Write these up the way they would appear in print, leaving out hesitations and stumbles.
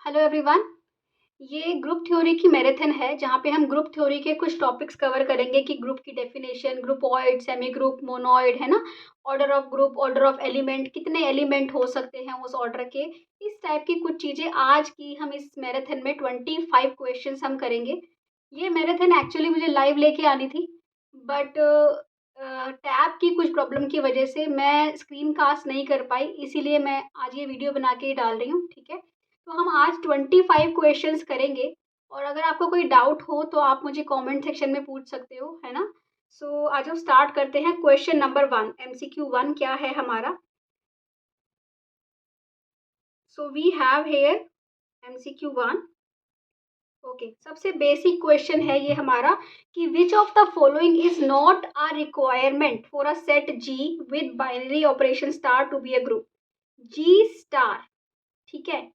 Hello everyone. ये group theory की marathon है जहाँ पे हम ग्रुप थ्योरी के कुछ टॉपिक्स कवर करेंगे कि ग्रुप की डेफिनेशन, ग्रुपॉइड, सेमी ग्रुप, मोनोइड, है ना। Order of group, order of element, कितने एलिमेंट हो सकते हैं उस ऑर्डर के। इस टाइप की कुछ चीज़ें आज की हम इस मैराथन में 25 क्वेश्चंस हम करेंगे। ये मैराथन एक्चुअली मुझे लाइव लेके आनी थी, बट टैब की कुछ प्रॉब्लम की वजह से मैं स्क्रीन कास्ट नहीं कर पाई, इसीलिए मैं आज ये वीडियो बना के ही डाल रही हूँ। ठीक है, तो हम आज 25 क्वेश्चंस करेंगे और अगर आपको कोई डाउट हो तो आप मुझे कमेंट सेक्शन में पूछ सकते हो, है ना। सो आज हम स्टार्ट करते हैं। क्वेश्चन नंबर 1, MCQ 1 क्या है हमारा। So we have here MCQ 1। Okay, सबसे बेसिक क्वेश्चन है ये हमारा कि which of the following is not a requirement for a set G with binary operation star to be a group. G star, ठीक है।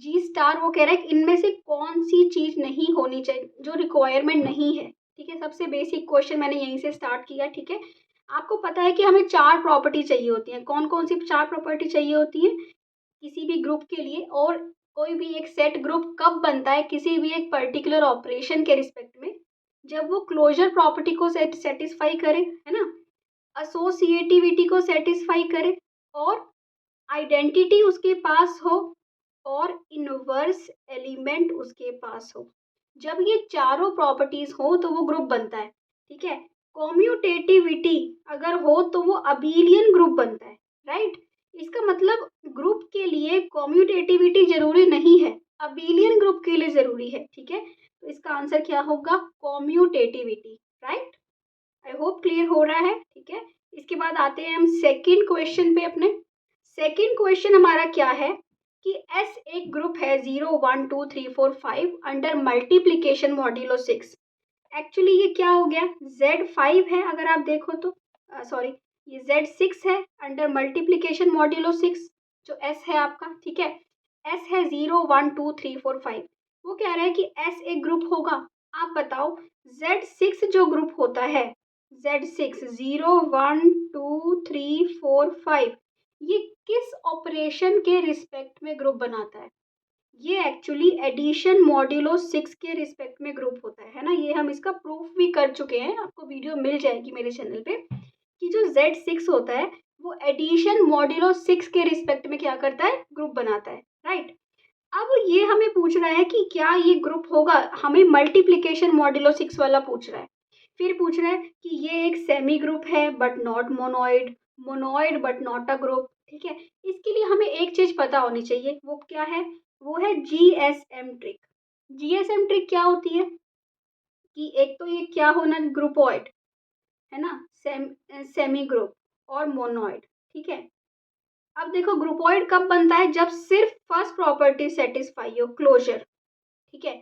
जी स्टार वो कह रहा है कि इनमें से कौन सी चीज नहीं होनी चाहिए जो रिक्वायरमेंट नहीं है। ठीक है, सबसे बेसिक क्वेश्चन मैंने यहीं से स्टार्ट किया। ठीक है, आपको पता है कि हमें चार प्रॉपर्टी चाहिए होती हैं। कौन कौन सी चार प्रॉपर्टी चाहिए होती हैं किसी भी ग्रुप के लिए, और कोई भी एक सेट ग्रुप कब बनता है किसी भी एक पर्टिकुलर ऑपरेशन के रिस्पेक्ट में, जब वो क्लोजर प्रॉपर्टी को सेटिस्फाई करे, है ना, एसोसिएटिविटी को सेटिस्फाई करे, और आइडेंटिटी उसके पास हो, और इनवर्स एलिमेंट उसके पास हो। जब ये चारों प्रॉपर्टीज हो तो वो ग्रुप बनता है। ठीक है, कॉम्यूटेटिविटी अगर हो तो वो अबीलियन ग्रुप बनता है, राइट। इसका मतलब ग्रुप के लिए कॉम्यूटेटिविटी जरूरी नहीं है, अबीलियन ग्रुप के लिए जरूरी है। ठीक है, तो इसका आंसर क्या होगा, कॉम्यूटेटिविटी, राइट। आई होप क्लियर हो रहा है। ठीक है, इसके बाद आते हैं हम सेकंड क्वेश्चन पे अपने। सेकंड क्वेश्चन हमारा क्या है कि एस एक ग्रुप है 0 1 2 3 4 5 अंडर मल्टीप्लीकेशन मॉड्यूलो 6। एक्चुअली ये क्या हो गया, Z5 है अगर आप देखो तो, सॉरी, ये Z6 है अंडर मल्टीप्लीकेशन मॉड्यूलो 6, जो S है आपका। ठीक है, S है 0 1 2 3 4 5। वो कह रहा है कि S एक ग्रुप होगा। आप बताओ Z6 जो ग्रुप होता है, Z6 0 1 2 3 4 5, ये किस ऑपरेशन के रिस्पेक्ट में ग्रुप बनाता है। ये एक्चुअली एडिशन मॉड्यूलो 6 के रिस्पेक्ट में ग्रुप होता है ना। ये हम इसका प्रूफ भी कर चुके हैं, आपको वीडियो मिल जाएगी मेरे चैनल पे, कि जो Z6 होता है वो एडिशन मॉड्यूलो 6 के रिस्पेक्ट में क्या करता है, ग्रुप बनाता है, राइट। अब ये हमें पूछ रहा है कि क्या ये ग्रुप होगा, हमें मल्टीप्लीकेशन मॉड्यूलो 6 वाला पूछ रहा है। फिर पूछ रहा है कि ये एक सेमी ग्रुप है but not monoid, monoid but not a group. ठीक है, इसके लिए हमें एक चीज पता होनी चाहिए, वो क्या है, वो है GSM ट्रिक। GSM ट्रिक क्या होती है कि एक तो ये क्या होना, ग्रुपॉइड, है ना, सेमी ग्रुप और मोनोइड। ठीक है, अब देखो ग्रुपॉइड कब बनता है, जब सिर्फ फर्स्ट प्रॉपर्टी सेटिस्फाई हो, क्लोजर। ठीक है,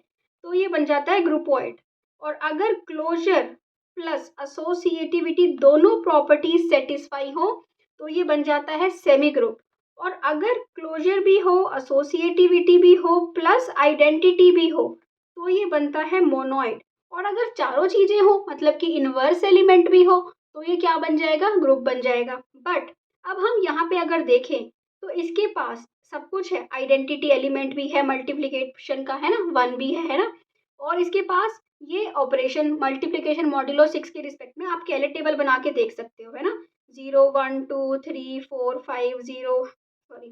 तो ये बन जाता है ग्रुपॉइड। और अगर क्लोजर प्लस एसोसिएटिविटी दोनों प्रॉपर्टीज सेटिस्फाई हो तो ये बन जाता है सेमी ग्रुप। और अगर क्लोजर भी हो, एसोसिएटिविटी भी हो, प्लस आइडेंटिटी भी हो, तो ये बनता है मोनोइड। और अगर चारों चीजें हो, मतलब कि इनवर्स एलिमेंट भी हो, तो ये क्या बन जाएगा, ग्रुप बन जाएगा। बट अब हम यहाँ पे अगर देखें तो इसके पास सब कुछ है, आइडेंटिटी एलिमेंट भी है मल्टीप्लिकेशन का, है ना, 1 भी है ना। और इसके पास ये ऑपरेशन मल्टीप्लिकेशन मॉड्यूलो 6 के रिस्पेक्ट में आप कैले टेबल बना के देख सकते हो, है ना। 0 1 2 3 4 5 0, सॉरी,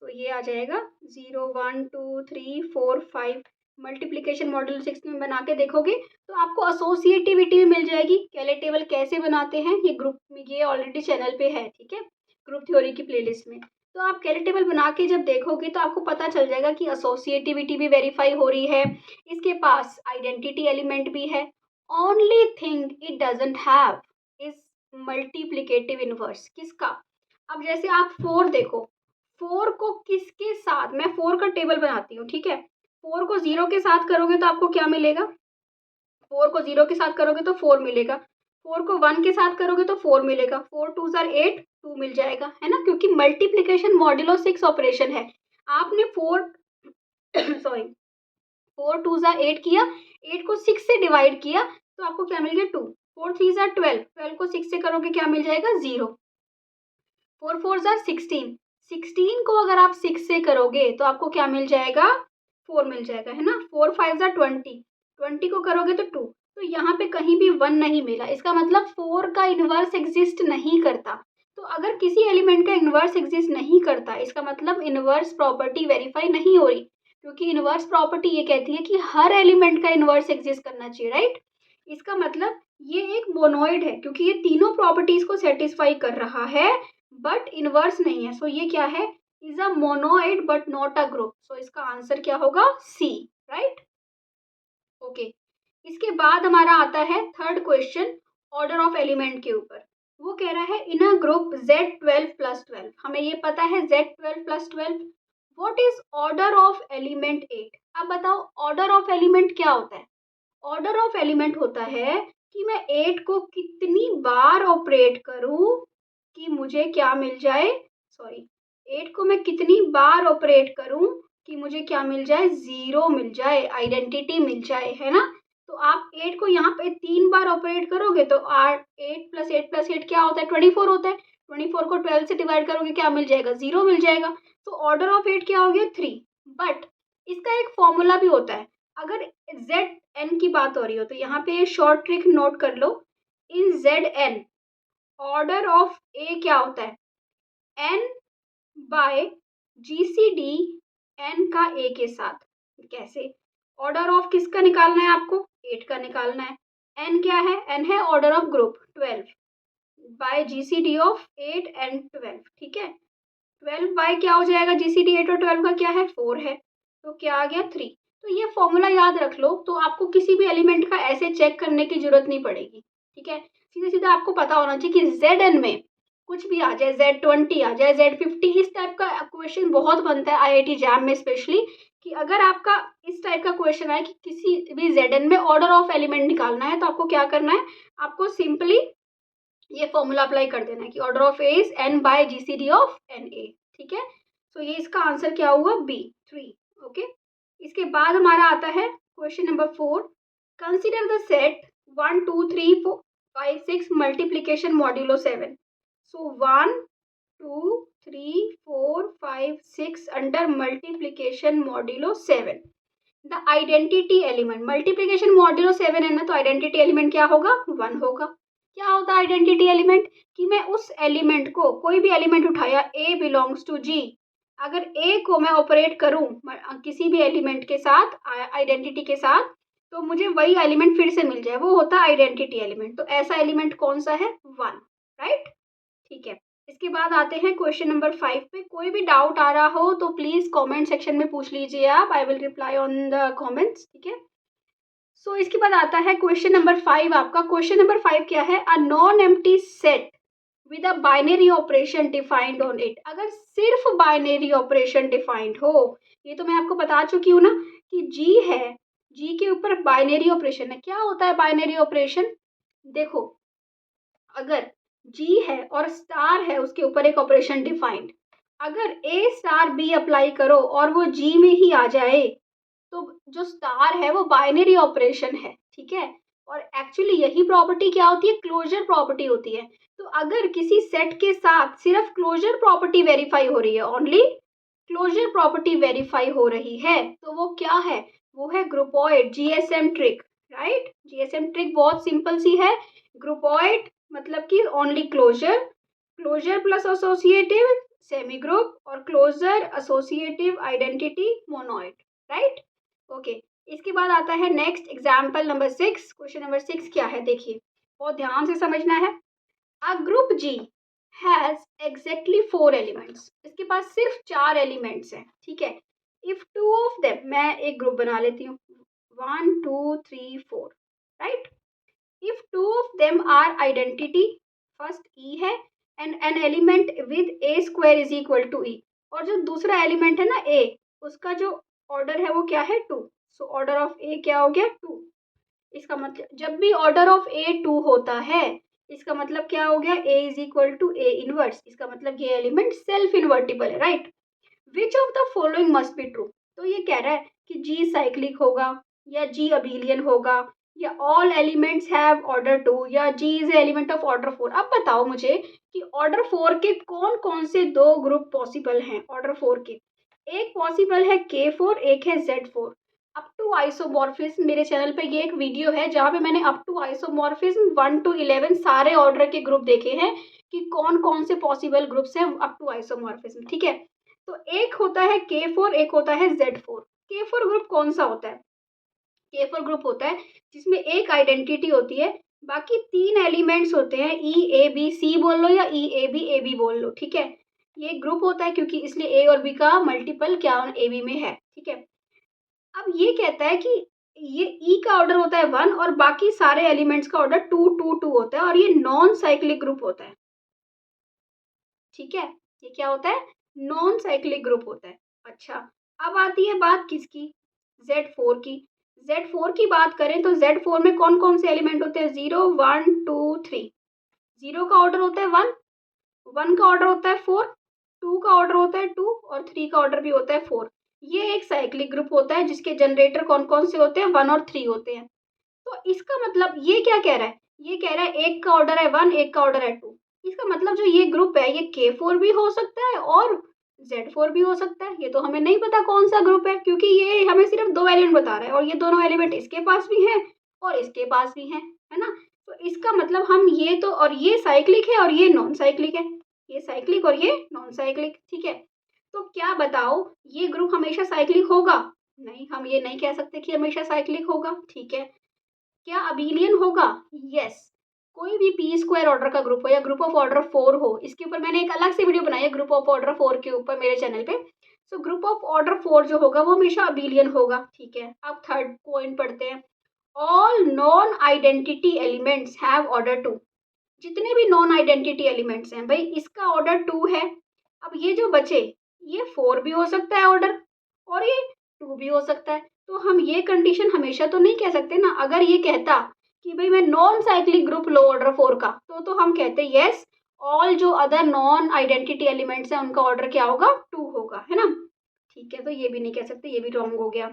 तो ये आ जाएगा 0 1 2 3 4 5। मल्टीप्लिकेशन मॉड्यूल 6 में बना के देखोगे तो आपको एसोसिएटिविटी भी मिल जाएगी। कैले टेबल कैसे बनाते हैं ये ग्रुप में, ये ऑलरेडी चैनल पे है, ठीक है, ग्रुप थ्योरी की प्लेलिस्ट में। तो आप कैले टेबल बना के जब देखोगे तो आपको पता चल जाएगा कि एसोसिएटिविटी भी वेरीफाई हो रही है, इसके पास आइडेंटिटी एलिमेंट भी है। Only thing it doesn't have is multiplicative inverse. किसका, अब जैसे आप 4 देखो, 4 को किसके साथ, मैं 4 का टेबल बनाती हूँ। ठीक है, 4 को 0 के साथ करोगे तो आपको क्या मिलेगा, 4 को 0 के साथ करोगे तो 4 मिलेगा, 4 को 1 के साथ करोगे तो 4 मिलेगा, 4 2 जार 8, 2 मिल जाएगा, है ना, क्योंकि मल्टीप्लिकेशन मॉड्यूलो 6 ऑपरेशन है। आपने 4 सॉरी 4 2 जार 8 किया, 8 को 6 से डिवाइड किया तो आपको क्या मिल गया, 2। 4 3 जार 12, 12 को 6 से करोगे क्या मिल जाएगा, 0। 4 4 जार 16, 16 को अगर आप 6 से करोगे तो आपको क्या मिल जाएगा, 4 मिल जाएगा, है ना। 4 5 ज़ा 20, 20 को करोगे तो 2, तो यहाँ पे कहीं भी 1 नहीं मिला, इसका मतलब 4 का इन्वर्स एग्जिस्ट नहीं करता। तो अगर किसी एलिमेंट का इन्वर्स एग्जिस्ट नहीं करता, इसका मतलब इन्वर्स प्रॉपर्टी वेरीफाई नहीं हो रही, क्योंकि इन्वर्स प्रॉपर्टी ये कहती है कि हर एलिमेंट का इन्वर्स एग्जिस्ट करना चाहिए, राइट। इसका मतलब ये एक मोनोइड है, क्योंकि ये तीनों प्रॉपर्टीज को सेटिस्फाई कर रहा है बट इन्वर्स नहीं है। सो ये क्या है, is a monoid but not a group. So इसका आंसर क्या होगा, सी, राइट। ओके, इसके बाद हमारा आता है third question order of element के ऊपर। वो कह रहा है इन अ ग्रुप Z12 प्लस 12, हमें ये पता है Z12 plus 12, what is order of element 8। अब बताओ ऑर्डर ऑफ एलिमेंट क्या होता है। ऑर्डर ऑफ एलिमेंट होता है कि मैं 8 को कितनी बार ऑपरेट करूं कि मुझे क्या मिल जाए, सॉरी, 8 को मैं कितनी बार ऑपरेट करूं कि मुझे क्या मिल जाए, 0 मिल जाए, आइडेंटिटी मिल जाए, है ना। तो आप 8 को यहाँ पे 3 बार ऑपरेट करोगे तो 8 प्लस 8 प्लस 8 क्या होता है, 24 होता है। 24 को 12 से डिवाइड करोगे क्या मिल जाएगा, 0 मिल जाएगा। तो ऑर्डर ऑफ 8 क्या हो गया, 3। बट इसका एक फॉर्मूला भी होता है। अगर Zn की बात हो रही हो तो यहाँ पे शॉर्ट ट्रिक नोट कर लो। इन Zn ऑर्डर ऑफ ए क्या होता है, n बाय GCD n का a के साथ। कैसे, ऑर्डर ऑफ किसका निकालना है आपको, 8 का निकालना है। n क्या है, n है order of group 12 by GCD of 8 and 12, ठीक है। 12 बाय क्या हो जाएगा, GCD 8 और 12 का क्या है, 4 है, तो क्या आ गया, 3। तो ये फॉर्मूला याद रख लो, तो आपको किसी भी एलिमेंट का ऐसे चेक करने की जरूरत नहीं पड़ेगी, ठीक है। सीधा सीधा आपको पता होना चाहिए कि Zn में कुछ भी आ जाए, Z20 आ जाए, Z50, इस टाइप का क्वेश्चन बहुत बनता है IIT जैम में स्पेशली, कि अगर आपका इस टाइप का क्वेश्चन आए कि किसी भी Zn में ऑर्डर ऑफ एलिमेंट निकालना है, तो आपको क्या करना है, आपको सिंपली ये फॉर्मूला अप्लाई कर देना है कि order of A is n by GCD of NA, ठीक है। तो ये इसका आंसर क्या हुआ, B, 3। ओके, इसके बाद हमारा आता है question number 4। Consider the set 1 2 3 4 5 6 multiplication modulo 7। So 1 2 3 4 5 6 under multiplication modulo 7। The identity element, multiplication modulo 7 है ना, तो आइडेंटिटी एलिमेंट क्या होगा, 1 होगा। क्या होता है आइडेंटिटी एलिमेंट, कि मैं उस एलिमेंट को, कोई भी एलिमेंट उठाया, A बिलोंग्स टू G, अगर A को मैं ऑपरेट करूं किसी भी एलिमेंट के साथ, आइडेंटिटी के साथ, तो मुझे वही एलिमेंट फिर से मिल जाए, वो होता है आइडेंटिटी एलिमेंट। तो ऐसा एलिमेंट कौन सा है, 1, राइट, ठीक है। इसके बाद आते हैं क्वेश्चन नंबर 5 पे। कोई भी डाउट आ रहा हो तो प्लीज कमेंट सेक्शन में पूछ लीजिए आप, I will reply on the comments, ठीक है। सो इसके बाद आता है क्वेश्चन नंबर 5 आपका। क्वेश्चन नंबर 5 क्या है, a non empty set with a binary operation defined on it. अगर सिर्फ बाइनरी ऑपरेशन डिफाइंड हो, ये तो मैं आपको बता चुकी हूँ ना कि G है, G के ऊपर बाइनरी ऑपरेशन है। क्या होता है बाइनरी ऑपरेशन, देखो अगर G है और स्टार है, उसके ऊपर एक ऑपरेशन डिफाइंड, अगर A स्टार B अप्लाई करो और वो G में ही आ जाए, तो जो स्टार है वो बाइनरी ऑपरेशन है, ठीक है। और एक्चुअली यही प्रॉपर्टी क्या होती है, क्लोजर प्रॉपर्टी होती है। तो अगर किसी सेट के साथ सिर्फ क्लोजर प्रॉपर्टी वेरीफाई हो रही है, ओनली क्लोजर प्रॉपर्टी वेरीफाई हो रही है, तो वो क्या है, वो है groupoid, GSM trick, right. GSM trick बहुत सिंपल सी है। ग्रुपॉइड मतलब कि only closure, closure plus associative semi group, और closure associative identity monoid, right. Okay, इसके बाद आता है next example number 6। Question number 6 क्या है, देखिए बहुत ध्यान से समझना है। A group G has exactly 4 elements, इसके पास सिर्फ 4 एलिमेंट्स हैं, ठीक है। इफ 2 ऑफ देम, मैं एक ग्रुप बना लेती हूँ, 1 2 3 4, right. If 2 of them are identity, first E है, and an element with A square is equal to E, और जो दूसरा एलिमेंट है ना A, उसका जो ऑर्डर है वो क्या है, 2। सो ऑर्डर ऑफ A क्या हो गया, 2। इसका मतलब जब भी ऑर्डर ऑफ A 2 होता है, इसका मतलब क्या हो गया, A is equal to A inverse, इसका मतलब ये एलिमेंट सेल्फ इन्वर्टिबल है, right. Which of the following must be true, तो ये कह रहा है कि G साइक्लिक होगा, या G अबेलियन होगा, या ऑल एलिमेंट्स हैव ऑर्डर 2, या G is element of order 4। अब बताओ मुझे कि ऑर्डर 4 के कौन कौन से 2 ग्रुप पॉसिबल हैं, ऑर्डर 4 के एक पॉसिबल है K4, एक है Z4। अप टू आइसोमॉर्फिज्म, मेरे चैनल पे ये एक वीडियो है जहाँ पे मैंने अप टू आइसोमॉर्फिज्म 1 to 11 सारे ऑर्डर के ग्रुप देखे हैं कि कौन कौन से पॉसिबल ग्रुप्स हैं अप टू आइसोमॉर्फिज्म, ठीक है। तो एक होता है K4, एक होता है Z4। K4 ग्रुप कौन सा होता है? K4 ग्रुप होता है जिसमें एक आइडेंटिटी होती है, बाकी 3 एलिमेंट्स होते हैं, E A B C बोल लो या E A B A B बोल लो, ठीक है। ये ग्रुप होता है क्योंकि इसलिए ए और बी का मल्टीपल क्या ए बी में है, ठीक है। अब ये कहता है कि ये ई का ऑर्डर होता है 1 और बाकी सारे एलिमेंट्स का ऑर्डर 2 2 2 होता है और ये नॉन साइक्लिक ग्रुप होता है, ठीक है। ये क्या होता है? नॉन साइक्लिक ग्रुप होता है। अच्छा, अब आती है बात किसकी? Z4 की। Z4 की बात करें तो Z4 में कौन कौन से एलिमेंट होते हैं? 0 1 2 3। 0 का ऑर्डर होता है 1, 1 का ऑर्डर होता है 4, 2 का ऑर्डर होता है 2 और 3 का ऑर्डर भी होता है 4। ये एक साइक्लिक ग्रुप होता है जिसके जनरेटर कौन कौन से होते हैं? 1 और 3 होते हैं। तो इसका मतलब ये क्या कह रहा है? ये कह रहा है एक का ऑर्डर है 1, एक का ऑर्डर है 2। इसका मतलब जो ये ग्रुप है ये K4 भी हो सकता है और Z4 भी हो सकता है। ये तो हमें नहीं पता कौन सा ग्रुप है क्योंकि ये हमें सिर्फ 2 एलिमेंट बता रहा है और ये दोनों एलिमेंट इसके पास भी हैं और इसके पास भी हैं, है ना? तो इसका मतलब हम ये तो, और ये साइक्लिक है और ये नॉन साइक्लिक है। ये साइक्लिक और ये नॉन साइक्लिक, ठीक है। तो क्या बताओ, ये ग्रुप हमेशा साइक्लिक होगा? नहीं, हम ये नहीं कह सकते कि हमेशा साइक्लिक होगा, ठीक है। क्या अबेलियन होगा? यस। कोई भी पी स्क्वायर ऑर्डर का ग्रुप हो या ग्रुप ऑफ ऑर्डर 4 हो, इसके ऊपर मैंने एक अलग से वीडियो बनाई है ग्रुप ऑफ ऑर्डर 4 के ऊपर मेरे चैनल पे। सो ग्रुप ऑफ ऑर्डर 4 जो होगा वो हमेशा अबेलियन होगा, ठीक है। अब थर्ड पॉइंट पढ़ते हैं। All non identity elements have order 2। जितने भी नॉन आइडेंटिटी एलिमेंट्स हैं भाई, इसका ऑर्डर 2 है। अब ये जो बचे, ये 4 भी हो सकता है ऑर्डर और ये 2 भी हो सकता है। तो हम ये कंडीशन हमेशा तो नहीं कह सकते ना। अगर ये कहता कि भाई मैं नॉन साइक्लिक ग्रुप लो ऑर्डर 4 का, तो हम कहते यस, ऑल जो अदर नॉन आइडेंटिटी एलिमेंट्स हैं उनका ऑर्डर क्या होगा? 2 होगा, है ना। ठीक है, तो ये भी नहीं कह सकते, ये भी रॉन्ग हो गया।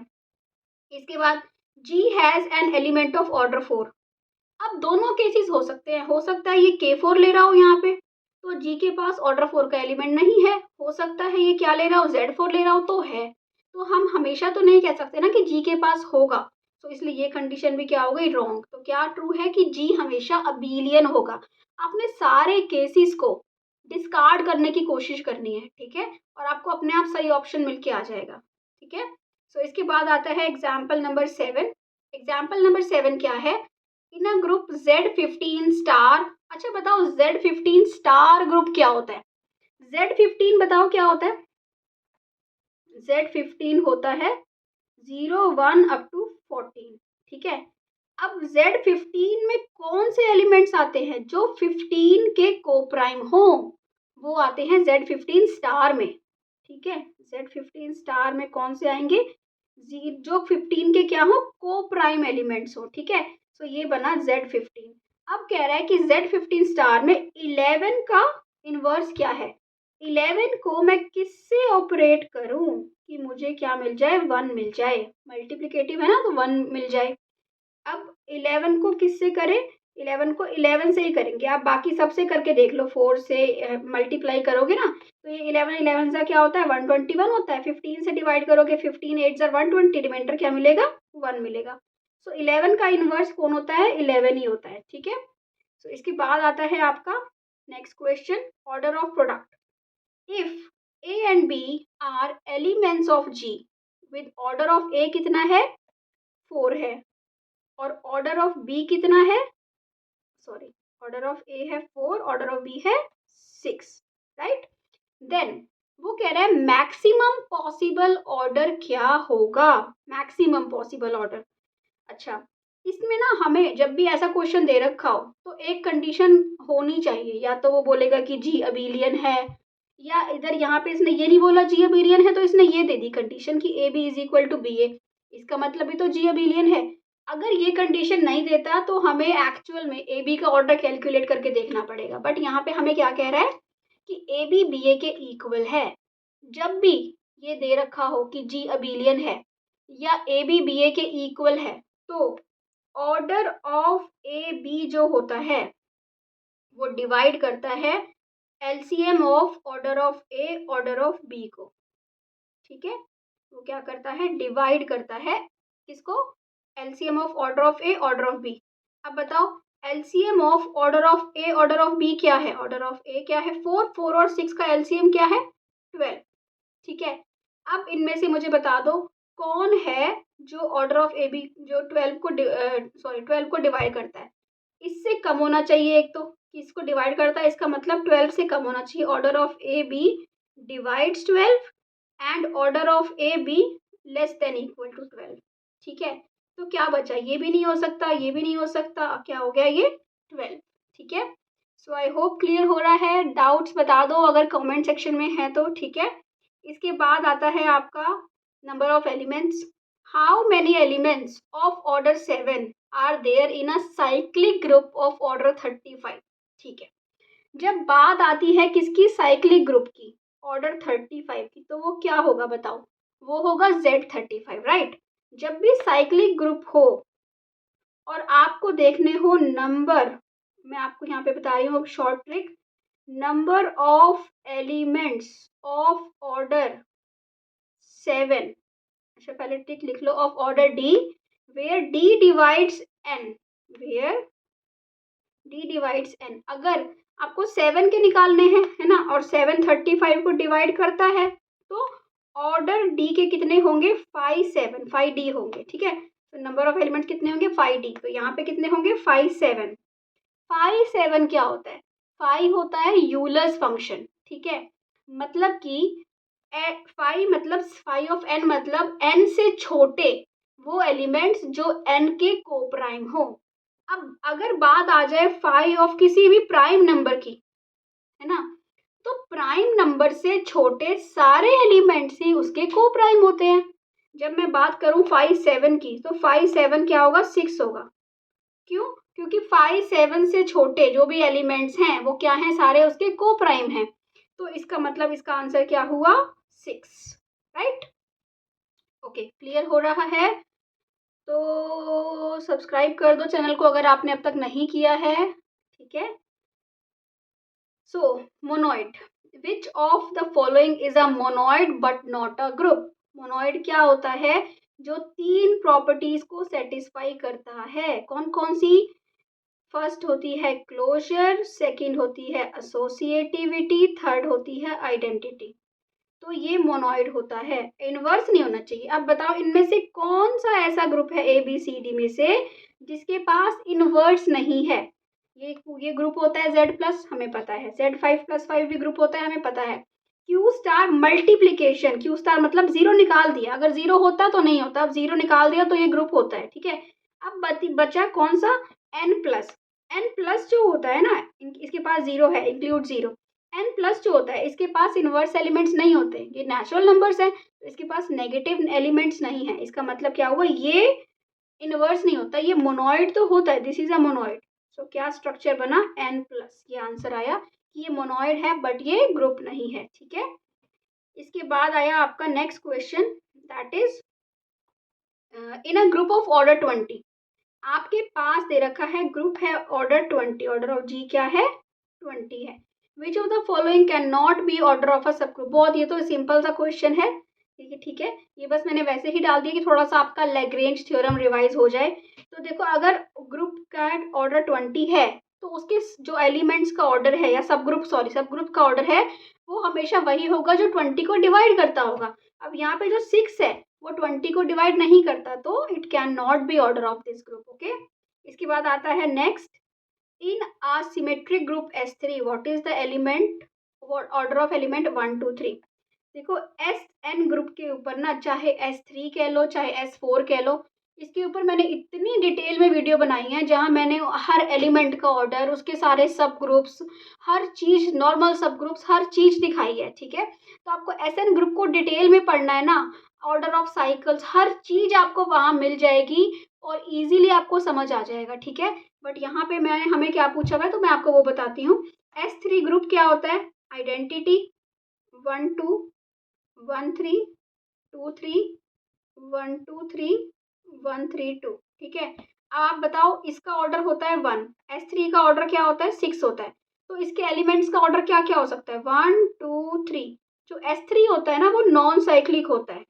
इसके बाद G has an element of order 4। अब दोनों केसेस हो सकते हैं। हो सकता है ये K4 ले रहा हो यहाँ पे, तो G के पास ऑर्डर 4 का एलिमेंट नहीं है। हो सकता है ये क्या ले रहा हो? Z4 ले रहा हो, तो है। तो हम हमेशा तो नहीं कह सकते ना कि G के पास होगा, तो इसलिए ये कंडीशन भी क्या हो गई? रॉन्ग। तो क्या ट्रू है कि G हमेशा अबेलियन होगा। आपने सारे केसेस को डिस्कार्ड करने की कोशिश करनी है, ठीक है, और आपको अपने आप सही ऑप्शन मिल के आ जाएगा, ठीक है। सो इसके बाद आता है एग्जाम्पल नंबर 7। एग्जाम्पल नंबर 7 क्या है? इन अ ग्रुप Z15 स्टार। अच्छा बताओ, Z15 स्टार ग्रुप क्या होता है? Z15 बताओ क्या होता है? Z15 होता है 0 1 अप टू 14, ठीक है। अब Z15 में कौन से एलिमेंट्स आते हैं जो 15 के कोप्राइम हो? वो आते हैं Z15 स्टार में, ठीक है। Z15 स्टार में कौन से आएंगे? जो 15 के क्या हो? कोप्राइम एलिमेंट्स हो, ठीक है। सो ये बना Z15। अब कह रहा है कि Z15 स्टार में 11 का इनवर्स क्या है? 11 को मैं किससे ऑपरेट करूं कि मुझे क्या मिल जाए? 1 मिल जाए। मल्टीप्लिकेटिव है ना, तो 1 मिल जाए। अब 11 को किससे करें? 11 को 11 से ही करेंगे। आप बाकी सबसे करके देख लो, 4 से मल्टीप्लाई करोगे ना, तो ये 11 11 से क्या होता है? 121 होता है। 15 से डिवाइड करोगे, 15 8 ज़र 120, रिमाइंडर क्या मिलेगा? 1 मिलेगा। सो 11 का इनवर्स कौन होता है? 11 ही होता है, ठीक है। सो इसके बाद आता है आपका next question, order of product. If A and B are elements of G with order of A कितना है? 4 है और ऑर्डर ऑफ बी कितना है? सॉरी, ऑर्डर ऑफ ए है 4, ऑर्डर ऑफ बी है 6, राइट। देन वो कह रहा है मैक्सिमम पॉसिबल ऑर्डर क्या होगा? Maximum possible order. अच्छा, इसमें ना हमें जब भी ऐसा क्वेश्चन दे रखा हो तो एक कंडीशन होनी चाहिए, या तो वो बोलेगा कि जी अबेलियन है, या इधर यहाँ पे इसने ये नहीं बोला जी अबेलियन है तो इसने ये दे दी कंडीशन कि a b is equal to b a. इसका मतलब भी तो जी अबेलियन है। अगर ये कंडीशन नहीं देता तो हमें एक्चुअल में ए बी का ऑर्डर कैलकुलेट करके देखना पड़ेगा, बट यहाँ पे हमें क्या कह रहा है कि ए बी बी ए के इक्वल है। जब भी ये दे रखा हो कि जी अबेलियन है या ए बी बी ए के इक्वल है, तो ऑर्डर ऑफ ए बी जो होता है वो डिवाइड करता है LCM of order of A order of B को, ठीक है, वो क्या करता है, डिवाइड करता है किसको, LCM of order of A order of B. अब बताओ LCM of order of A order of B क्या है, ऑर्डर ऑफ ए क्या है 4, 4 और 6 का एलसीएम क्या है 12। ठीक है, अब इनमें से मुझे बता दो कौन है जो ऑर्डर ऑफ ए बी जो 12 को डिवाइड करता है। इससे कम होना चाहिए एक तो, किसको डिवाइड करता है, इसका मतलब 12 से कम होना चाहिए। Order of A B divides 12 and order of A B less than equal to 12। ठीक है, तो क्या बचा, ये भी नहीं हो सकता, ये भी नहीं हो सकता, क्या हो गया ये 12। ठीक है, सो आई होप क्लियर हो रहा है। डाउट्स बता दो अगर कमेंट सेक्शन में है तो। ठीक है, इसके बाद आता है आपका number of elements. How many elements of order 7 are there in a cyclic group of order 35। ठीक है, जब बात आती है किसकी, साइक्लिक ग्रुप की, ऑर्डर 35 की, तो वो क्या होगा बताओ, वो होगा Z35, राइट। जब भी साइक्लिक ग्रुप हो और आपको देखने हो नंबर, मैं आपको यहाँ पे बता रही हूँ short trick, number of elements of order 7, अच्छा पहले ट्रिक लिख लो, of order D where D divides N, where D divides N। अगर आपको 7 के निकालने हैं, है ना, और 7 35 को डिवाइड करता है, तो ऑर्डर D के कितने होंगे 5 7 5D होंगे। ठीक है, तो नंबर ऑफ एलिमेंट्स कितने होंगे 5D, तो यहाँ पे कितने होंगे 5 7। 5 7 क्या होता है, 5 होता है यूलर्स फंक्शन। ठीक है, मतलब कि 5 मतलब 5 ऑफ n मतलब n से छोटे वो एलिमेंट्स जो n के को प्राइम हो। अब अगर बात आ जाए 5 ऑफ किसी भी प्राइम नंबर की, है ना, तो प्राइम नंबर से छोटे सारे एलिमेंट्स ही उसके को प्राइम होते हैं। जब मैं बात करूं 5 7 की, तो 5 7 क्या होगा 6 होगा। क्यों, क्योंकि 5 7 से छोटे जो भी एलिमेंट्स हैं वो क्या हैं, सारे उसके को प्राइम हैं। तो इसका मतलब इसका आंसर क्या हुआ 6, राइट। ओके, क्लियर हो रहा है। तो सब्सक्राइब कर दो चैनल को अगर आपने अब तक नहीं किया है। ठीक है, so monoid, which of the following is a monoid but not a group. Monoid क्या होता है, जो 3 प्रॉपर्टीज को सेटिस्फाई करता है। कौन कौन सी, फर्स्ट होती है क्लोजर, सेकंड होती है एसोसिएटिविटी, थर्ड होती है आइडेंटिटी। तो ये मोनोइड होता है, इनवर्स नहीं होना चाहिए। अब बताओ इनमें से कौन सा ऐसा ग्रुप है ABCD में से जिसके पास इनवर्स नहीं है। ये ग्रुप होता है Z+, हमें पता है। Z5+5 भी ग्रुप होता है, हमें पता है। Q* मल्टीप्लीकेशन, Q* मतलब 0 निकाल दिया, अगर 0 होता तो नहीं होता, अब 0 निकाल दिया तो ये ग्रुप होता है। ठीक है, अब बचा कौन सा N+, जो होता है ना, इसके पास 0 है, इंक्लूड 0। N+ जो होता है इसके पास इनवर्स एलिमेंट्स नहीं होते, ये नेचुरल नंबर्स है, तो इसके पास नेगेटिव एलिमेंट्स नहीं है। इसका मतलब क्या हुआ, ये इनवर्स नहीं होता, ये मोनोइड तो होता है, दिस इज अ मोनोइड। सो क्या स्ट्रक्चर बना N+, ये आंसर आया कि ये मोनोइड है बट ये ग्रुप नहीं है। ठीक है, इसके बाद आया आपका next question, that is in a group of order 20। आपके पास दे रखा है ग्रुप है ऑर्डर 20, ऑर्डर ऑफ G क्या है 20 है। विच of the following can not B order of a सब ग्रुप। बहुत ये तो सिंपल सा क्वेश्चन है, ठीक है, ये बस मैंने वैसे ही डाल दिया कि थोड़ा सा आपका लैग्रेंज थ्योरम रिवाइज हो जाए। तो देखो अगर ग्रुप का ऑर्डर 20 है तो उसके जो एलिमेंट्स का ऑर्डर है, या सब ग्रुप का ऑर्डर है, वो हमेशा वही होगा जो 20 को डिवाइड करता होगा। अब यहाँ पे जो 6 है वो 20 को डिवाइड नहीं करता, तो it can not B order of this group. Okay, इसके बाद आता है next, in a symmetric group S3 what is the element order of element 1 2 3। देखो SN ग्रुप के ऊपर ना, चाहे S3 कह लो चाहे S4 कह लो, इसके ऊपर मैंने इतनी डिटेल में वीडियो बनाई है जहाँ मैंने हर एलिमेंट का ऑर्डर, उसके सारे सब ग्रुप्स, हर चीज़, नॉर्मल सब ग्रुप्स, हर चीज़ दिखाई है। ठीक है, तो आपको SN ग्रुप को डिटेल में पढ़ना है ना, ऑर्डर ऑफ साइकिल्स, हर चीज़ आपको वहाँ मिल जाएगी और इजीली आपको समझ आ जाएगा। ठीक है, बट यहाँ पे हमें क्या पूछा हुआ है तो मैं आपको वो बताती हूँ। S3 ग्रुप क्या होता है, आइडेंटिटी 1 2 1 3 2 3 1 2 3 1 3 2। ठीक है, अब आप बताओ इसका ऑर्डर होता है 1, S3 का ऑर्डर क्या होता है 6 होता है, तो इसके एलिमेंट्स का ऑर्डर क्या क्या हो सकता है 1 2 3। जो S3 होता है ना वो नॉन साइक्लिक होता है,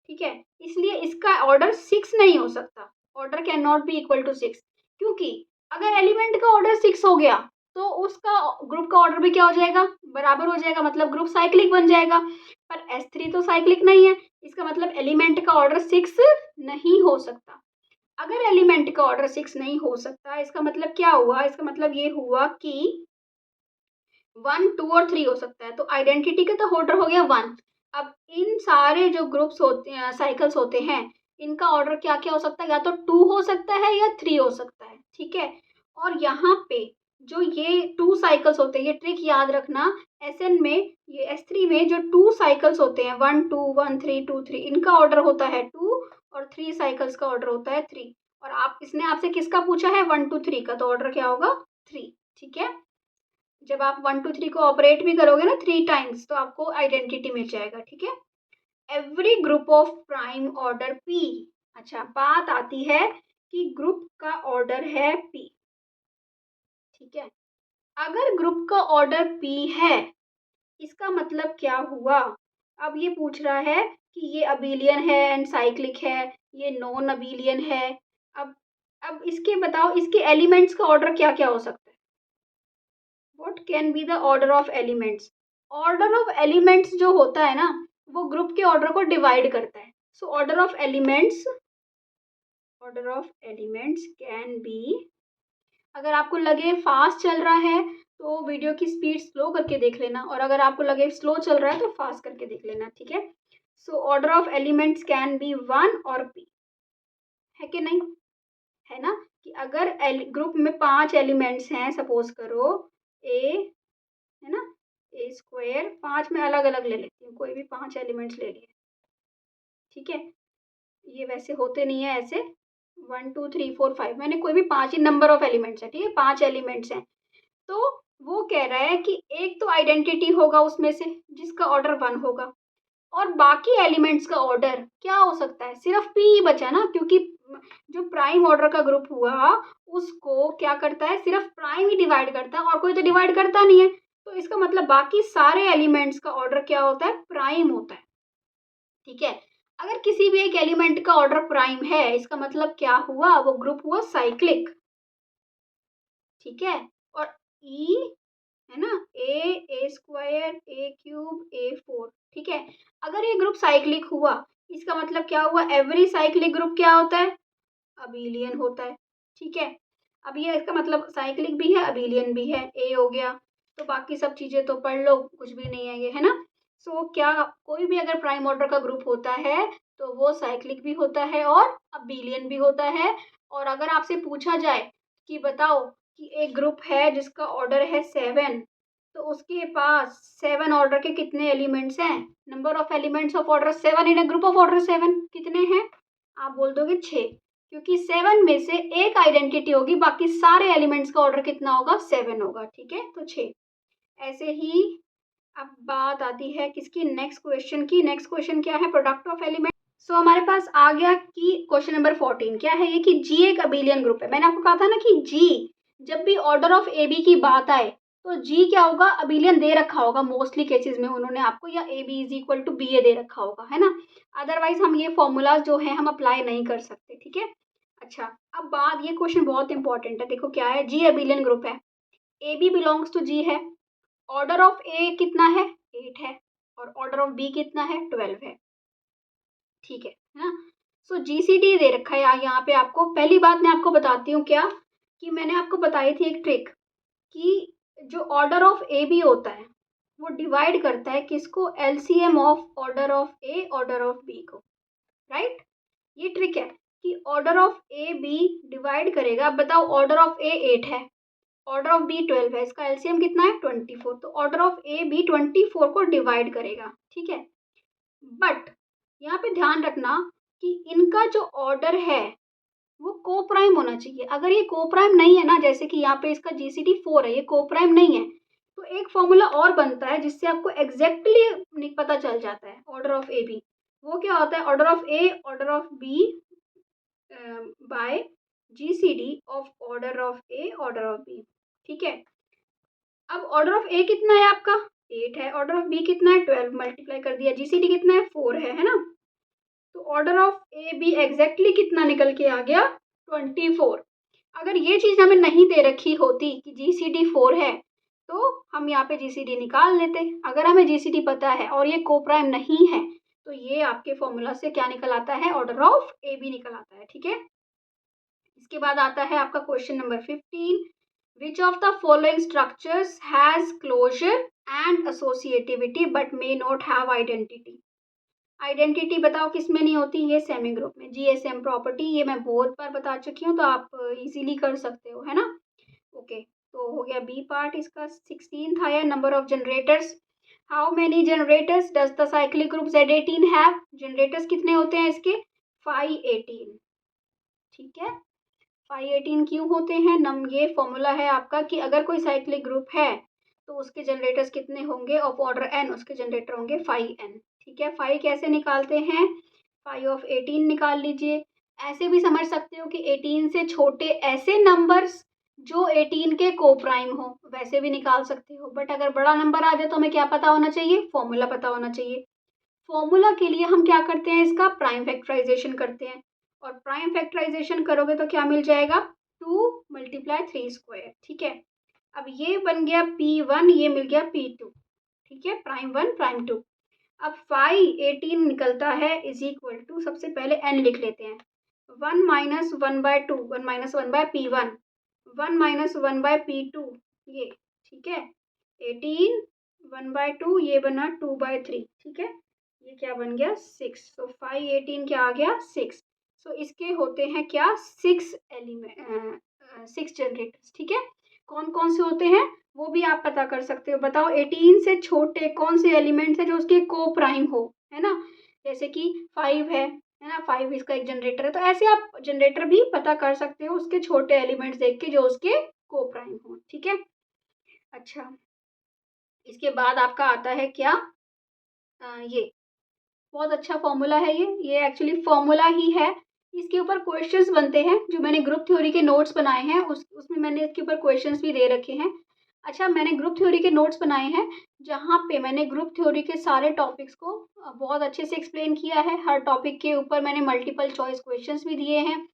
ठीक है, इसलिए इसका ऑर्डर 6 नहीं हो सकता, order can not be equal to 6, क्योंकि अगर एलिमेंट का ऑर्डर 6 हो गया तो उसका ग्रुप का ऑर्डर भी क्या हो जाएगा, बराबर हो जाएगा, मतलब ग्रुप साइक्लिक बन जाएगा। पर S3 तो साइक्लिक नहीं है, इसका मतलब एलिमेंट का ऑर्डर 6 नहीं हो सकता। अगर एलिमेंट का ऑर्डर 6 नहीं हो सकता, इसका मतलब क्या हुआ, इसका मतलब ये हुआ कि 1, 2 और 3 हो सकता है, तो आइडेंटिटी का तो ऑर्डर हो गया 1। अब इन सारे जो ग्रुप्स होते हैं, साइकिल्स होते हैं, इनका ऑर्डर क्या क्या हो सकता है, या तो 2 हो सकता है या 3 हो सकता है, ठीक है। और यहाँ पे जो ये 2 साइकिल्स होते हैं, ये ट्रिक याद रखना, SN में, ये S3 में जो 2 साइकिल्स होते हैं, 1 2 1 3 2 3, इनका ऑर्डर होता है 2 और 3 साइकिल्स का ऑर्डर होता है 3। और आप, इसने आपसे किसका पूछा है, 1 2 3 का, तो ऑर्डर क्या होगा 3, ठीक है। जब आप 1 2 3 को ऑपरेट भी करोगे ना 3 टाइम्स, तो आपको आइडेंटिटी मिल जाएगा, ठीक है। Every group of prime order P। अच्छा, बात आती है कि ग्रुप का ऑर्डर है P, ठीक है। अगर ग्रुप का ऑर्डर P है, इसका मतलब क्या हुआ, अब ये पूछ रहा है कि ये अबेलियन है एंड साइक्लिक है, ये नॉन अबेलियन है। अब इसके बताओ, इसके एलिमेंट्स का ऑर्डर क्या क्या हो सकता है, what can be the order of elements. Order of elements जो होता है ना, वो ग्रुप के ऑर्डर को डिवाइड करता है। So order of elements can be, अगर आपको लगे फास्ट चल रहा है तो वीडियो की स्पीड स्लो करके देख लेना, और अगर आपको लगे स्लो चल रहा है तो फास्ट करके देख लेना, ठीक है। So order of elements can be 1 और P, है कि नहीं, है ना। कि अगर ग्रुप में 5 एलिमेंट्स हैं, सपोज करो A, है ना, A स्क्वायर, 5 में अलग अलग ले लेती हूँ, कोई भी 5 एलिमेंट्स ले लिए, ठीक है। ये वैसे होते नहीं है ऐसे, 1 2 3 4 5, मैंने कोई भी 5 ही नंबर ऑफ एलिमेंट्स है, ठीक है, 5 एलिमेंट्स हैं। तो वो कह रहा है कि एक तो आइडेंटिटी होगा उसमें से जिसका ऑर्डर 1 होगा, और बाकी एलिमेंट्स का ऑर्डर क्या हो सकता है, सिर्फ P ही बचा ना, क्योंकि जो प्राइम ऑर्डर का ग्रुप हुआ उसको क्या करता है, सिर्फ प्राइम ही डिवाइड करता है, और कोई तो डिवाइड करता नहीं है। तो इसका मतलब बाकी सारे एलिमेंट्स का ऑर्डर क्या होता है, प्राइम होता है, ठीक है। अगर किसी भी एक एलिमेंट का ऑर्डर प्राइम है, इसका मतलब क्या हुआ, वो ग्रुप हुआ साइक्लिक, ठीक है। और E, है ना, A square, A cube, A4, ठीक है। अगर ये ग्रुप साइक्लिक हुआ, इसका मतलब क्या हुआ, एवरी साइक्लिक ग्रुप क्या होता है, अबेलियन होता है, ठीक है। अब ये इसका मतलब साइक्लिक भी है, अबेलियन भी है, A हो गया। तो बाकी सब चीजें तो पढ़ लो, कुछ भी नहीं है ये, है ना। सो क्या, कोई भी अगर प्राइम ऑर्डर का ग्रुप होता है तो वो साइक्लिक भी होता है और अबेलियन भी होता है। और अगर आपसे पूछा जाए कि बताओ कि एक ग्रुप है जिसका ऑर्डर है 7, तो उसके पास 7 ऑर्डर के कितने एलिमेंट्स हैं, number of elements of order 7 in a group of order 7 कितने हैं, आप बोल दोगे 6, क्योंकि 7 में से एक आइडेंटिटी होगी, बाकी सारे एलिमेंट्स का ऑर्डर कितना होगा, 7 होगा, ठीक है, तो 6। ऐसे ही अब बात आती है किसकी, नेक्स्ट क्वेश्चन की। नेक्स्ट क्वेश्चन क्या है, प्रोडक्ट ऑफ एलिमेंट। सो हमारे पास आ गया कि क्वेश्चन नंबर 14 क्या है ये, कि G एक अबेलियन ग्रुप है। मैंने आपको कहा था ना कि G, जब भी ऑर्डर ऑफ AB की बात आए तो G क्या होगा, अबेलियन दे रखा होगा मोस्टली केसेस में उन्होंने आपको, या AB is equal to BA दे रखा होगा, है ना। अदरवाइज हम ये फॉर्मूलाज जो है हम अप्लाई नहीं कर सकते, ठीक है। अच्छा, अब बात, ये क्वेश्चन बहुत इंपॉर्टेंट है, देखो क्या है, G अबेलियन ग्रुप है, AB बिलोंग्स टू G है, ऑर्डर ऑफ A कितना है, 8 है, और ऑर्डर ऑफ B कितना है, 12 है, ठीक है ना। सो GCD दे रखा है यहाँ पे आपको। पहली बात मैं आपको बताती हूँ क्या, कि मैंने आपको बताई थी एक ट्रिक, कि जो ऑर्डर ऑफ ए बी होता है वो डिवाइड करता है किसको, LCM of order of A order of B को, राइट। ये ट्रिक है कि order of A B divide करेगा। अब बताओ, ऑर्डर ऑफ ए 8 है, ऑर्डर ऑफ बी 12 है, इसका LCM कितना है, 24, तो ऑर्डर ऑफ ए बी 24 को डिवाइड करेगा, ठीक है। बट यहाँ पे ध्यान रखना कि इनका जो ऑर्डर है वो को प्राइम होना चाहिए। अगर ये को प्राइम नहीं है ना, जैसे कि यहाँ पे इसका GCD 4 है, ये को प्राइम नहीं है, तो एक फॉर्मूला और बनता है जिससे आपको एग्जैक्टली पता चल जाता है ऑर्डर ऑफ ए बी। वो क्या होता है, order of A order of B by GCD of order of A order of B, ठीक है। अब ऑर्डर ऑफ ए कितना है आपका, 8 है। ऑर्डर ऑफ बी कितना है 12, मल्टीप्लाई कर दिया। जीसीडी कितना है 4 है ना। तो order of A B exactly कितना निकल के आ गया 24। अगर ये चीज़ हमें नहीं दे रखी होती कि जीसीडी 4 है तो हम यहाँ पे जीसीडी निकाल लेते। अगर हमें जीसीडी पता है और ये कोप्राइम नहीं है तो ये आपके फॉर्मूला से क्या निकल आता है, ऑर्डर ऑफ ए बी निकल आता है। ठीक है, इसके बाद आता है आपका question number 15। Which of the following structures has closer and associativity but may not have identity. Identity बताओ किस में नहीं होती, ये सेमी ग्रुप में। जीएसएम प्रॉपर्टी ये मैं बहुत बार बता चुकी हूँ तो आप इजीली कर सकते हो, है ना। ओके, तो हो गया बी पार्ट इसका। 16 था या number of generators. How many generators does the cyclic group Z18 have. Generators कितने होते हैं इसके 518। ठीक है, 518 क्यों होते हैं नम, ये फॉर्मूला है आपका कि अगर कोई साइक्लिक ग्रुप है तो उसके जनरेटर्स कितने होंगे ऑफ ऑर्डर n, उसके जनरेटर होंगे 5n। ठीक है, 5 कैसे निकालते हैं, 5 ऑफ 18 निकाल लीजिए। ऐसे भी समझ सकते हो कि 18 से छोटे ऐसे नंबर्स जो 18 के कोप्राइम हो, वैसे भी निकाल सकते हो। बट अगर बड़ा नंबर आ जाए तो हमें क्या पता होना चाहिए, फॉर्मूला पता होना चाहिए। फॉर्मूला के लिए हम क्या करते हैं, इसका प्राइम फैक्टराइजेशन करते हैं। और प्राइम फैक्टराइजेशन करोगे तो क्या मिल जाएगा 2 × 3 स्क्वायर। ठीक है, अब ये बन गया P1, ये मिल गया P2। ठीक है, प्राइम 1 प्राइम 2। अब 518 निकलता है इज इक्वल टू, सबसे पहले n लिख लेते हैं, 1 - 1/2, 1 - 1/P1, 1 - 1/P2 ये। ठीक है, 18 1/2, ये बना 2/3। ठीक है, ये क्या बन गया 6। तो 518 क्या आ गया 6। सो इसके होते हैं क्या 6 एलिमेंट, 6 जनरेटर्स। ठीक है, कौन कौन से होते हैं वो भी आप पता कर सकते हो। बताओ 18 से छोटे कौन से एलिमेंट्स है जो उसके को प्राइम हो, है ना। जैसे कि 5 है ना, 5 इसका एक जनरेटर है। तो ऐसे आप जनरेटर भी पता कर सकते हो उसके छोटे एलिमेंट्स देख के जो उसके को प्राइम हो। ठीक है, अच्छा इसके बाद आपका आता है क्या, ये बहुत अच्छा फॉर्मूला है। ये एक्चुअली फॉर्मूला ही है। इसके ऊपर क्वेश्चंस बनते हैं, जो मैंने ग्रुप थ्योरी के नोट्स बनाए हैं उसमें मैंने इसके ऊपर क्वेश्चंस भी दे रखे हैं। अच्छा, मैंने ग्रुप थ्योरी के नोट्स बनाए हैं जहाँ पे मैंने ग्रुप थ्योरी के सारे टॉपिक्स को बहुत अच्छे से एक्सप्लेन किया है। हर टॉपिक के ऊपर मैंने मल्टीपल चॉइस क्वेश्चंस भी दिए हैं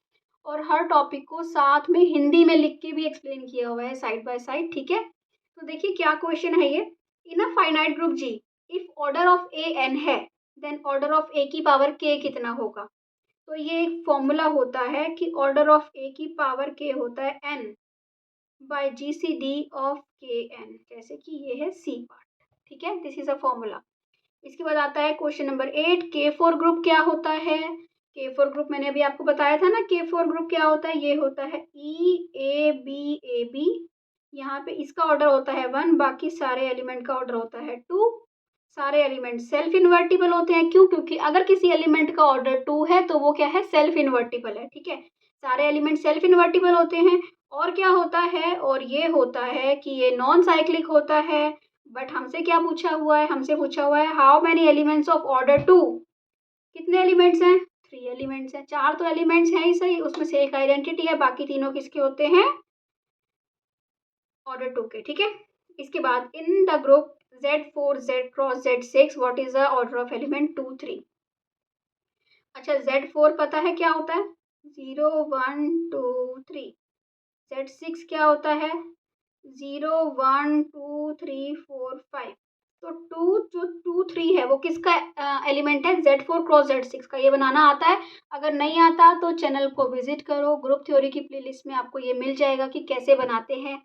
और हर टॉपिक को साथ में हिंदी में लिख के भी एक्सप्लेन किया हुआ है साइड बाय साइड। ठीक है, तो देखिए क्या क्वेश्चन है ये। In a finite group G if order of a n है देन ऑर्डर ऑफ ए की पावर k कितना होगा। तो ये एक फॉर्मूला होता है कि ऑर्डर ऑफ ए की पावर k होता है n by GCD of kn, जैसे कि ये है C पार्ट। ठीक है, दिस इज अ फॉर्मूला। इसके बाद आता है क्वेश्चन नंबर 8, K4 ग्रुप क्या होता है। K4 ग्रुप मैंने अभी आपको बताया था ना, K4 ग्रुप क्या होता है, ये होता है EABAB। यहाँ पे इसका ऑर्डर होता है 1, बाकी सारे एलिमेंट का ऑर्डर होता है 2। सारे एलिमेंट सेल्फ इन्वर्टिबल होते हैं, क्यों, क्योंकि अगर किसी एलिमेंट का ऑर्डर 2 है तो वो क्या है सेल्फ इन्वर्टिबल है। ठीक है, सारे एलिमेंट सेल्फ इन्वर्टिबल होते हैं। और क्या होता है, और ये होता है कि ये नॉन साइक्लिक होता है। बट हमसे क्या पूछा हुआ है, हमसे पूछा हुआ है how many elements of order 2। कितने एलिमेंट्स हैं 3 एलिमेंट्स हैं। 4 तो एलिमेंट्स हैं ही सही, उसमें से एक आइडेंटिटी है, बाकी तीनों किसके होते हैं ऑर्डर 2 के। ठीक है, इसके बाद in the group Z4 Z cross Z6 what is the order of element 2 3। अच्छा, Z4 पता है क्या होता है 0 1 2 3। Z6 क्या होता है 0 1 2 3 4 5। तो 2 जो 2 3 है वो किसका एलिमेंट है Z4 क्रॉस Z6 का। ये बनाना आता है, अगर नहीं आता तो चैनल को विजिट करो, ग्रुप थ्योरी की प्लेलिस्ट में आपको ये मिल जाएगा कि कैसे बनाते हैं।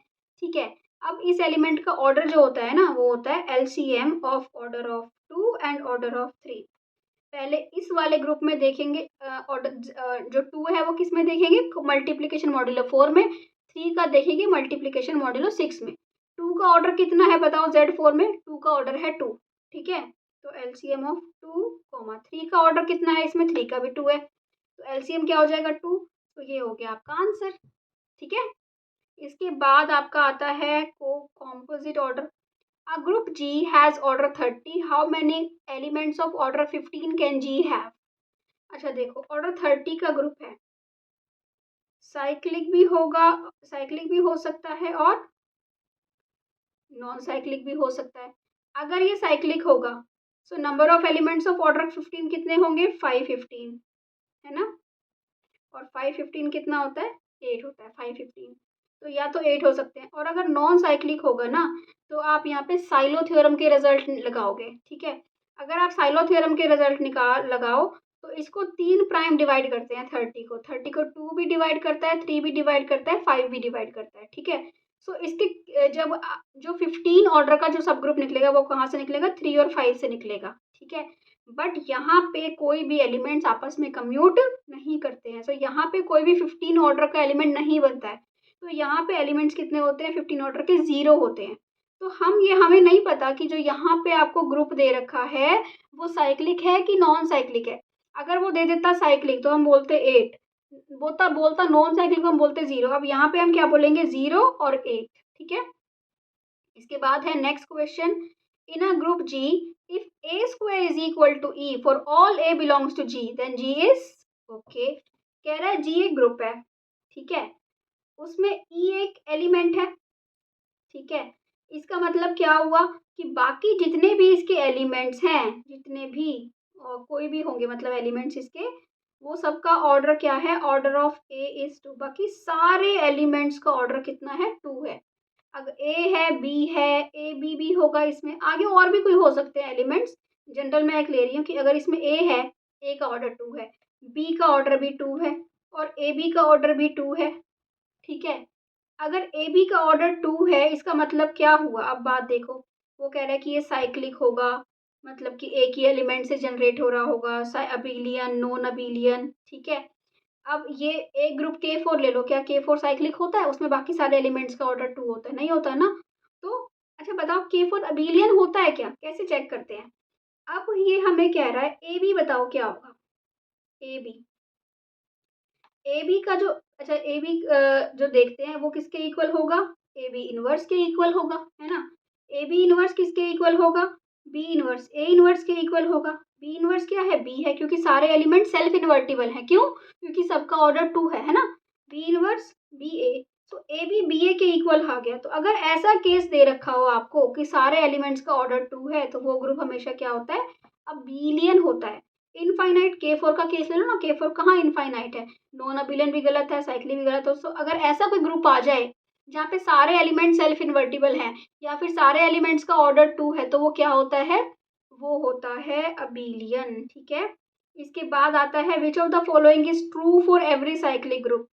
ठीक है, अब इस एलिमेंट का ऑर्डर जो होता है ना वो होता है LCM of order of 2 and order of 3। पहले इस वाले ग्रुप में देखेंगे ऑर्डर जो 2 है वो किस में देखेंगे मल्टीप्लिकेशन मॉड्यूलो 4 में, 3 का देखेंगे मल्टीप्लिकेशन मॉड्यूलो 6 में। 2 का ऑर्डर कितना है बताओ Z4 में, 2 का ऑर्डर है 2। ठीक है, तो LCM ऑफ 2 3 का ऑर्डर कितना है इसमें, 3 का भी 2 है, तो LCM क्या हो जाएगा 2। तो ये हो गया आपका आंसर। ठीक है, इसके बाद आपका आता है composite order. A group G has order 30. How many elements of order 15 can G have? अच्छा देखो, ऑर्डर 30 का ग्रुप है, साइक्लिक भी होगा, साइक्लिक भी हो सकता है और नॉन साइक्लिक भी हो सकता है। अगर ये साइक्लिक होगा so number of elements of order 15 कितने होंगे? 515, है ना। और 515 कितना होता है? 8 होता है 515। तो या तो 8 हो सकते हैं। और अगर नॉन साइक्लिक होगा ना तो आप यहाँ पे साइलो थ्योरम के रिजल्ट लगाओगे, ठीक है। अगर आप साइलो थ्योरम के रिजल्ट निकाल लगाओ तो इसको 3 प्राइम डिवाइड करते हैं 30 को 2 भी डिवाइड करता है, 3 भी डिवाइड करता है, 5 भी डिवाइड करता है, ठीक है। सो इसके जब जो 15 ऑर्डर का जो सब ग्रुप निकलेगा वो कहाँ से निकलेगा? 3 और 5 से निकलेगा, ठीक है। बट यहाँ पे कोई भी एलिमेंट्स आपस में कम्यूट नहीं करते हैं। सो यहाँ पे कोई भी 15 ऑर्डर का एलिमेंट नहीं बनता है। तो यहाँ पे एलिमेंट्स कितने होते हैं? 15 ऑर्डर के 0 होते हैं। तो हमें नहीं पता कि जो यहाँ पे आपको ग्रुप दे रखा है वो साइक्लिक है कि नॉन साइक्लिक है। अगर वो दे देता साइक्लिक तो हम बोलते 8, बोलता नॉन साइक्लिक तो हम बोलते 0। अब यहाँ पे हम क्या बोलेंगे? 0 और 8, ठीक है। इसके बाद है next question. In a group G, if A square is equal to E for all A belongs to G, then G is okay। कह रहा है G एक ग्रुप है, ठीक है, उसमें E एक एलिमेंट है, ठीक है। इसका मतलब क्या हुआ कि बाकी जितने भी इसके एलिमेंट्स हैं, जितने भी और कोई भी होंगे मतलब एलिमेंट्स इसके, वो सबका ऑर्डर क्या है? Order of A is 2। बाकी सारे एलिमेंट्स का ऑर्डर कितना है? 2 है। अगर ए है, बी है, ए बी भी होगा, इसमें आगे और भी कोई हो सकते हैं एलिमेंट्स। जनरल मैं एक ले रही हूँ कि अगर इसमें ए है, ए का ऑर्डर 2 है, बी का ऑर्डर भी 2 है और ए बी का ऑर्डर भी 2 है, ठीक है। अगर ए बी का ऑर्डर 2 है इसका मतलब क्या हुआ? अब बात देखो, वो कह रहा है कि ये साइक्लिक होगा, मतलब कि एक ही एलिमेंट से जनरेट हो रहा होगा, अबिलियन, नॉन अबिलियन, ठीक है। अब ये एक ग्रुप K4 ले लो, क्या K4 साइक्लिक होता है? उसमें बाकी सारे एलिमेंट्स का ऑर्डर 2 होता है? नहीं होता ना। तो अच्छा बताओ K4 अबिलियन होता है क्या? कैसे चेक करते हैं? अब ये हमें कह रहा है ए बी, बताओ क्या होगा? ए बी, ए बी का जो, अच्छा ए बी जो देखते हैं वो किसके इक्वल होगा? ए बी इनवर्स के इक्वल होगा, है ना। ए बी इनवर्स किसके इक्वल होगा? बी इनवर्स ए इनवर्स के इक्वल होगा। बी इनवर्स क्या है? बी है, क्योंकि सारे एलिमेंट सेल्फ इन्वर्टिबल हैं। क्यों? क्योंकि सबका ऑर्डर 2 है ना। बी इनवर्स बी ए, तो ए बी बी ए के इक्वल आ गया। तो अगर ऐसा केस दे रखा हो आपको कि सारे एलिमेंट्स का ऑर्डर 2 है तो वो ग्रुप हमेशा क्या होता है? अबिलियन होता है। इनफाइनाइट K4 का केस ले लो ना, K4 कहाँ इनफाइनाइट है? नॉन अबिलियन भी गलत है, साइक्लिक भी गलत है। तो अगर ऐसा कोई ग्रुप आ जाए जहाँ पे सारे एलिमेंट सेल्फ इन्वर्टिबल हैं या फिर सारे एलिमेंट्स का ऑर्डर 2 है तो वो क्या होता है? वो होता है अबिलियन, ठीक है। इसके बाद आता है विच of the following is true for every cyclic group.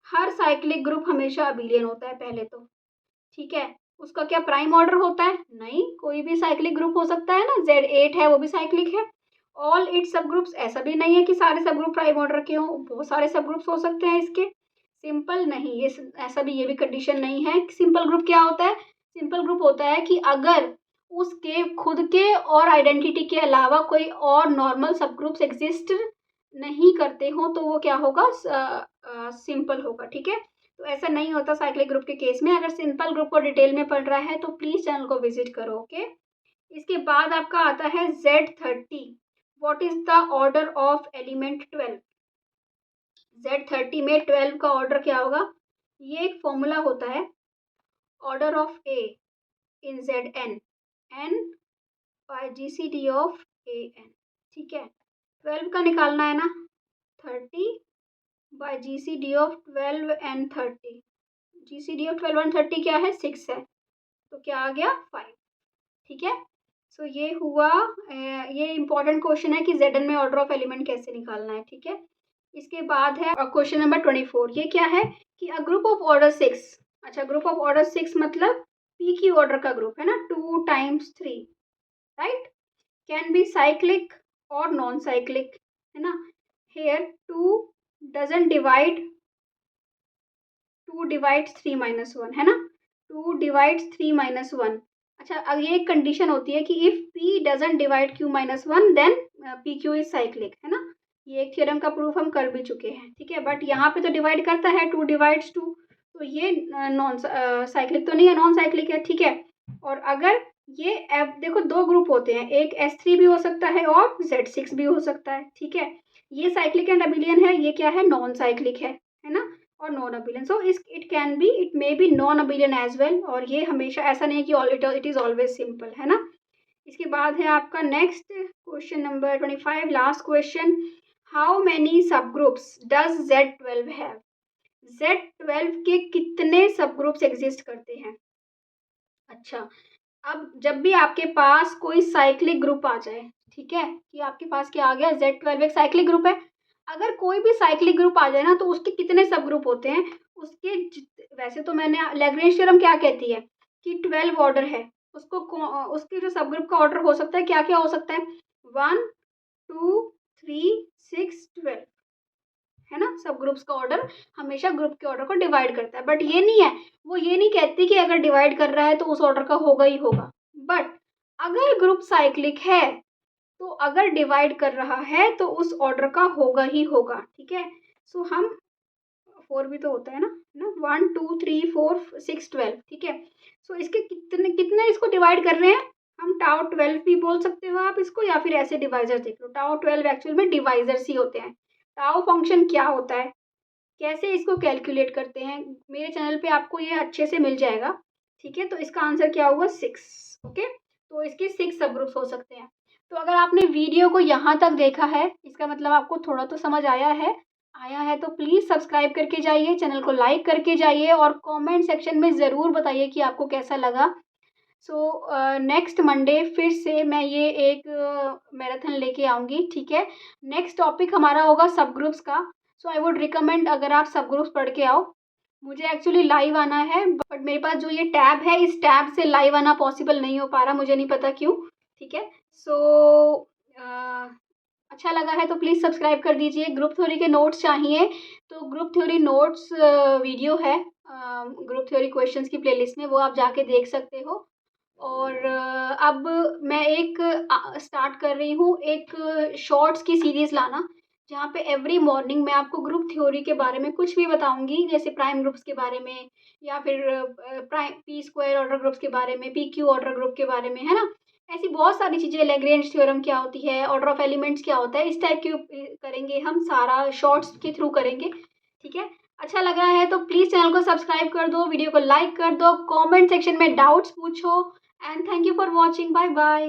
Her cyclic group हमेशा अबिलियन होता है पहले तो, ठीक है। उसका क्या प्राइम ऑर्डर होता है? नहीं, कोई भी साइक्लिक ग्रुप हो सकता है ना। Z8 है वो भी साइक्लिक है। ऑल इट सब ग्रुप्स, ऐसा भी नहीं है कि सारे सब ग्रुप प्राइम ऑर्डर के हों, बहुत सारे सब ग्रुप्स हो सकते हैं इसके। सिंपल नहीं, ये ऐसा भी ये भी कंडीशन नहीं है। सिंपल ग्रुप क्या होता है? सिंपल ग्रुप होता है कि अगर उसके खुद के और आइडेंटिटी के अलावा कोई और नॉर्मल सब ग्रुप्स एग्जिस्ट नहीं करते हो तो वो क्या होगा? सिंपल होगा, ठीक है। तो ऐसा नहीं होता साइक्लिक ग्रुप के केस में। अगर सिंपल ग्रुप को डिटेल में पढ़ रहा है तो प्लीज चैनल को विजिट करो, ओके। इसके बाद आपका आता है Z30। What is the order of element 12? Z30 में 12 का ऑर्डर क्या होगा? ये एक फॉर्मूला होता है, order of A in Zn, n by GCD of AN, ठीक है। 12 का निकालना है ना, 30 by GCD of 12 and 30। GCD of 12 and 30 क्या है? 6 है, तो क्या आ गया? 5, ठीक है। सो ये हुआ, ये इंपॉर्टेंट क्वेश्चन है कि Zn में ऑर्डर ऑफ एलिमेंट कैसे निकालना है, ठीक है। इसके बाद है क्वेश्चन नंबर 24। ये क्या है कि अ ग्रुप ऑफ ऑर्डर 6, अच्छा ग्रुप ऑफ ऑर्डर 6 मतलब P की ऑर्डर का ग्रुप है ना, 2 times 3, right, can be cyclic और नॉन साइक्लिक, है ना। Here 2 doesn't divide 2 divides 3 minus 1, है ना, 2 डिवाइड्स 3 माइनस 1। अच्छा, अब ये एक कंडीशन होती है कि if P doesn't divide Q minus 1 then PQ is cyclic, है ना। ये एक थ्योरम का प्रूफ हम कर भी चुके हैं, ठीक है। बट यहाँ पे तो डिवाइड करता है, 2 डिवाइड्स 2, तो ये नॉन साइक्लिक तो नहीं है, नॉन साइक्लिक है, ठीक है। और अगर ये देखो दो ग्रुप होते हैं, एक S3 भी हो सकता है और Z6 भी हो सकता है, ठीक है। ये साइक्लिक एंड अबिलियन है, ये क्या है? नॉन साइक्लिक है ना, और non abelian. So it may be non abelian as well. और ये हमेशा ऐसा नहीं है कि इट इज ऑलवेज सिंपल, है ना। इसके बाद है आपका next question number 25, last question. How many subgroups does Z12 have? Z12 के कितने सब ग्रुप्स एग्जिस्ट करते हैं? अच्छा, अब जब भी आपके पास कोई साइक्लिक ग्रुप आ जाए, ठीक है, कि आपके पास क्या आ गया, Z12 एक साइक्लिक ग्रुप है। अगर कोई भी साइक्लिक ग्रुप आ जाए ना, तो उसके कितने सब ग्रुप होते हैं? उसके वैसे तो मैंने लैग्रेंज थ्योरम क्या कहती है कि 12 ऑर्डर है, उसको उसके जो सब ग्रुप का ऑर्डर हो सकता है, क्या क्या हो सकता है, 1 2 3 6 12, है ना। सब ग्रुप्स का ऑर्डर हमेशा ग्रुप के ऑर्डर को डिवाइड करता है, बट ये नहीं है, वो ये नहीं कहती कि अगर डिवाइड कर रहा है तो उस ऑर्डर का होगा ही होगा। बट अगर ग्रुप साइक्लिक है, तो अगर डिवाइड कर रहा है तो उस ऑर्डर का होगा ही होगा, ठीक है। सो हम 4 भी तो होता है ना 1 2 3 4 6 12, ठीक है। सो इसके कितने कितने इसको डिवाइड कर रहे हैं, हम टाउ 12 भी बोल सकते हो आप इसको, या फिर ऐसे डिवाइजर देख लो, टाउ 12 एक्चुअल में डिवाइजर्स ही होते हैं। टाउ फंक्शन क्या होता है, कैसे इसको कैलकुलेट करते हैं, मेरे चैनल पे आपको ये अच्छे से मिल जाएगा, ठीक है। तो इसका आंसर क्या हुआ, 6। ओके, तो इसके 6 सब ग्रुप्स हो सकते हैं। तो अगर आपने वीडियो को यहाँ तक देखा है, इसका मतलब आपको थोड़ा तो समझ आया है तो प्लीज़ सब्सक्राइब करके जाइए, चैनल को लाइक करके जाइए, और कमेंट सेक्शन में ज़रूर बताइए कि आपको कैसा लगा। सो नेक्स्ट मंडे फिर से मैं ये एक मैराथन लेके आऊँगी, ठीक है। नेक्स्ट टॉपिक हमारा होगा सब ग्रुप्स का। सो आई वुड रिकमेंड अगर आप सब ग्रुप्स पढ़ के आओ। मुझे एक्चुअली लाइव आना है, बट मेरे पास जो ये टैब है, इस टैब से लाइव आना पॉसिबल नहीं हो पा रहा, मुझे नहीं पता क्यों, ठीक है। सो अच्छा लगा है तो प्लीज़ सब्सक्राइब कर दीजिए। ग्रुप थ्योरी के नोट्स चाहिए तो ग्रुप थ्योरी नोट्स वीडियो है ग्रुप थ्योरी क्वेश्चंस की प्लेलिस्ट में, वो आप जाके देख सकते हो। और अब मैं एक स्टार्ट कर रही हूँ एक शॉर्ट्स की सीरीज़ लाना, जहाँ पे एवरी मॉर्निंग मैं आपको ग्रुप थ्योरी के बारे में कुछ भी बताऊँगी, जैसे प्राइम ग्रुप्स के बारे में, या फिर prime P square order groups के बारे में, पी क्यू ऑर्डर ग्रुप के बारे में, है ना। ऐसी बहुत सारी चीज़ें, लैग्रेंज थ्योरम क्या होती है, ऑर्डर ऑफ एलिमेंट्स क्या होता है, इस टाइप की करेंगे हम, सारा शॉर्ट्स के थ्रू करेंगे, ठीक है। अच्छा लगा है तो प्लीज़ चैनल को सब्सक्राइब कर दो, वीडियो को लाइक कर दो, कमेंट सेक्शन में डाउट्स पूछो, and thank you for watching. Bye bye.